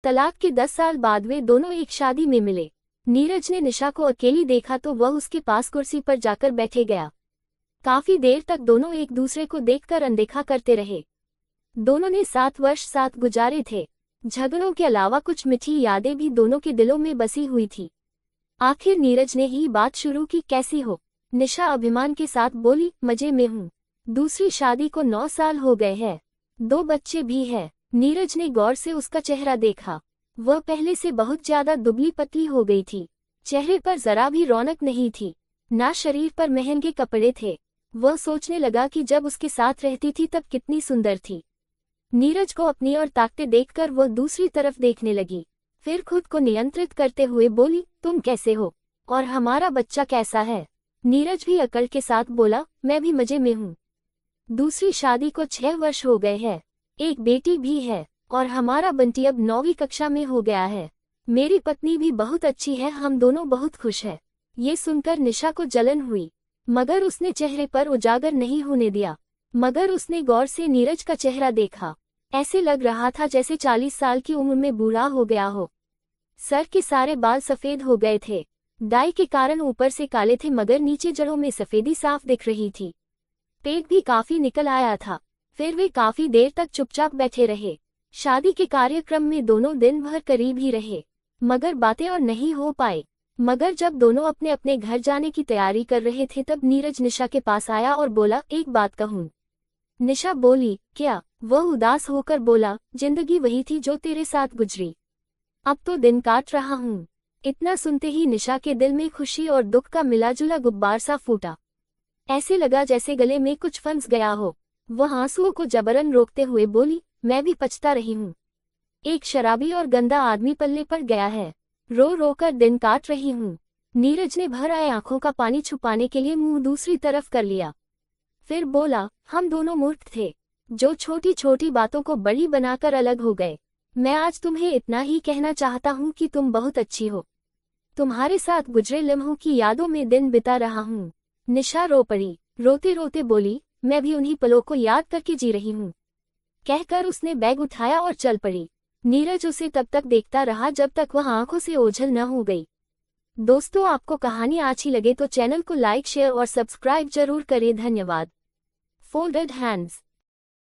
तलाक के 10 साल बाद वे दोनों एक शादी में मिले। नीरज ने निशा को अकेली देखा तो वह उसके पास कुर्सी पर जाकर बैठे गया। काफी देर तक दोनों एक दूसरे को देखकर अनदेखा करते रहे। दोनों ने 7 वर्ष साथ गुजारे थे। झगड़ों के अलावा कुछ मीठी यादें भी दोनों के दिलों में बसी हुई थी। आखिर नीरज ने ही बात शुरू की, कैसी हो? निशा अभिमान के साथ बोली, मजे में हूँ। दूसरी शादी को 9 साल हो गए हैं, 2 बच्चे भी हैं। नीरज ने गौर से उसका चेहरा देखा। वह पहले से बहुत ज्यादा दुबली पतली हो गई थी। चेहरे पर जरा भी रौनक नहीं थी, ना शरीर पर महंगे कपड़े थे। वह सोचने लगा कि जब उसके साथ रहती थी तब कितनी सुंदर थी। नीरज को अपनी ओर ताकते देखकर वह दूसरी तरफ देखने लगी। फिर खुद को नियंत्रित करते हुए बोली, तुम कैसे हो और हमारा बच्चा कैसा है? नीरज भी अकड़ के साथ बोला, मैं भी मजे में हूँ। दूसरी शादी को 6 वर्ष हो गए हैं, एक बेटी भी है और हमारा बंटी अब 9वीं कक्षा में हो गया है। मेरी पत्नी भी बहुत अच्छी है, हम दोनों बहुत खुश हैं। ये सुनकर निशा को जलन हुई, मगर उसने चेहरे पर उजागर नहीं होने दिया। मगर उसने गौर से नीरज का चेहरा देखा। ऐसे लग रहा था जैसे 40 साल की उम्र में बूढ़ा हो गया हो। सर के सारे बाल सफेद हो गए थे। डाई के कारण ऊपर से काले थे मगर नीचे जड़ों में सफेदी साफ दिख रही थी। पेट भी काफी निकल आया था। फिर वे काफी देर तक चुपचाप बैठे रहे। शादी के कार्यक्रम में दोनों दिन भर करीब ही रहे, मगर बातें और नहीं हो पाए। मगर जब दोनों अपने अपने घर जाने की तैयारी कर रहे थे तब नीरज निशा के पास आया और बोला, एक बात कहूँ? निशा बोली, क्या? वह उदास होकर बोला, जिंदगी वही थी जो तेरे साथ गुजरी, अब तो दिन काट रहा हूँ। इतना सुनते ही निशा के दिल में खुशी और दुख का मिलाजुला गुब्बार सा फूटा। ऐसे लगा जैसे गले में कुछ फंस गया हो। वह आंसुओं को जबरन रोकते हुए बोली, मैं भी पछता रही हूँ। एक शराबी और गंदा आदमी पल्ले पड़ गया है, रो रो कर दिन काट रही हूँ। नीरज ने भर आए आंखों का पानी छुपाने के लिए मुंह दूसरी तरफ कर लिया। फिर बोला, हम दोनों मूर्ख थे जो छोटी छोटी बातों को बड़ी बनाकर अलग हो गए। मैं आज तुम्हें इतना ही कहना चाहता हूँ कि तुम बहुत अच्छी हो। तुम्हारे साथ गुजरे लम्हों की यादों में दिन बिता रहा हूँ। निशा रो पड़ी। रोते रोते बोली, मैं भी उन्हीं पलों को याद करके जी रही हूँ। कहकर उसने बैग उठाया और चल पड़ी। नीरज उसे तब तक देखता रहा जब तक वह आंखों से ओझल न हो गई। दोस्तों, आपको कहानी अच्छी लगे तो चैनल को लाइक, शेयर और सब्सक्राइब जरूर करें। धन्यवाद। Folded hands.